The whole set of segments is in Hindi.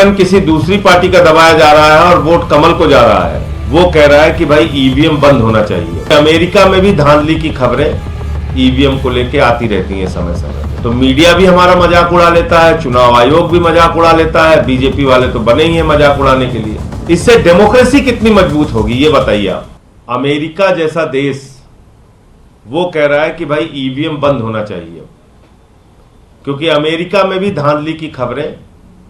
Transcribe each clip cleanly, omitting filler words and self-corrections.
बटन किसी दूसरी पार्टी का दबाया जा रहा है और वोट कमल को जा रहा है, वो कह रहा है कि भाई ईवीएम बंद होना चाहिए। अमेरिका में भी धांधली की खबरें ईवीएम को लेके आती रहती हैं समय समय। तो मीडिया भी हमारा मजाक उड़ा लेता है, चुनाव आयोग भी मजाक उड़ा लेता है, बीजेपी वाले तो बने ही हैं मजाक उड़ाने के लिए। इससे डेमोक्रेसी कितनी मजबूत होगी ये बताइए आप। अमेरिका जैसा देश वो कह रहा है कि भाई ईवीएम बंद होना चाहिए, क्योंकि अमेरिका में भी धांधली की खबरें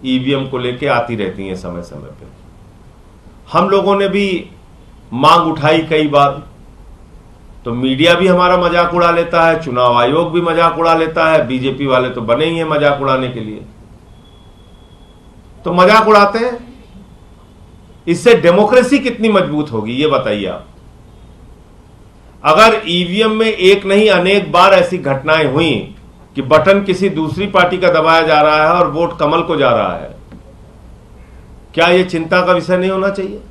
ईवीएम को लेके आती रहती हैं समय समय पे। हम लोगों ने भी मांग उठाई कई बार, तो मीडिया भी हमारा मजाक उड़ा लेता है, चुनाव आयोग भी मजाक उड़ा लेता है, बीजेपी वाले तो बने ही हैं मजाक उड़ाने के लिए। तो मजाक उड़ाते हैं, इससे डेमोक्रेसी कितनी मजबूत होगी ये बताइए आप। अगर ईवीएम में एक नहीं अनेक बार ऐसी घटनाएं हुई कि बटन किसी दूसरी पार्टी का दबाया जा रहा है और वोट कमल को जा रहा है, क्या यह चिंता का विषय नहीं होना चाहिए?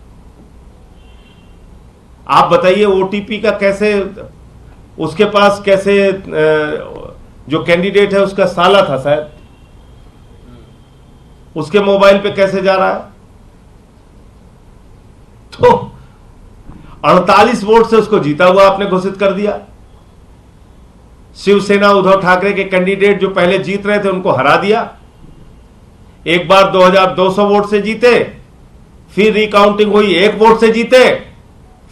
आप बताइए ओटीपी का कैसे, उसके पास कैसे, जो कैंडिडेट है उसका साला था शायद, उसके मोबाइल पे कैसे जा रहा है? तो 48 वोट से उसको जीता हुआ आपने घोषित कर दिया। शिवसेना उद्धव ठाकरे के कैंडिडेट जो पहले जीत रहे थे उनको हरा दिया। एक बार 2200 वोट से जीते, फिर रिकाउंटिंग हुई 1 वोट से जीते,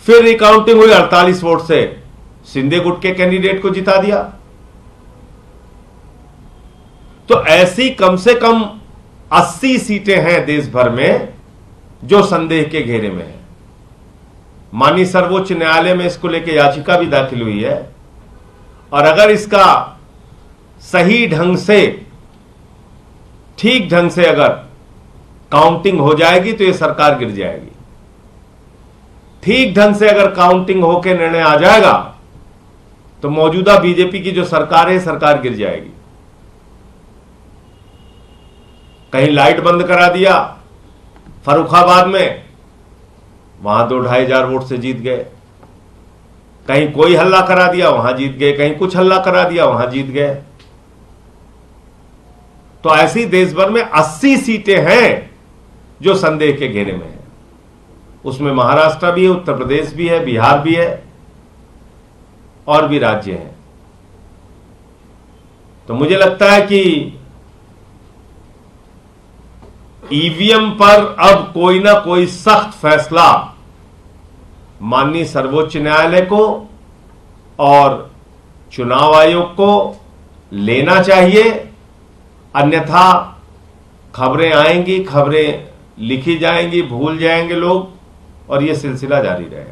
फिर रिकाउंटिंग हुई 48 वोट से शिंदे गुट के कैंडिडेट को जिता दिया। तो ऐसी कम से कम 80 सीटें हैं देश भर में जो संदेह के घेरे में है। माननीय सर्वोच्च न्यायालय में इसको लेकर याचिका भी दाखिल हुई है, और अगर इसका सही ढंग से, ठीक ढंग से अगर काउंटिंग हो जाएगी तो ये सरकार गिर जाएगी। ठीक ढंग से अगर काउंटिंग होकर निर्णय आ जाएगा तो मौजूदा बीजेपी की जो सरकार है, सरकार गिर जाएगी। कहीं लाइट बंद करा दिया फर्रुखाबाद में, वहां 2-2,500 वोट से जीत गए। कहीं कोई हल्ला करा दिया, वहां जीत गए। कहीं कुछ हल्ला करा दिया, वहां जीत गए। तो ऐसी देश भर में 80 सीटें हैं जो संदेह के घेरे में है। उसमें महाराष्ट्र भी है, उत्तर प्रदेश भी है, बिहार भी है, और भी राज्य हैं। तो मुझे लगता है कि ईवीएम पर अब कोई ना कोई सख्त फैसला माननीय सर्वोच्च न्यायालय को और चुनाव आयोग को लेना चाहिए। अन्यथा खबरें आएंगी, खबरें लिखी जाएंगी, भूल जाएंगे लोग, और यह सिलसिला जारी रहेगा।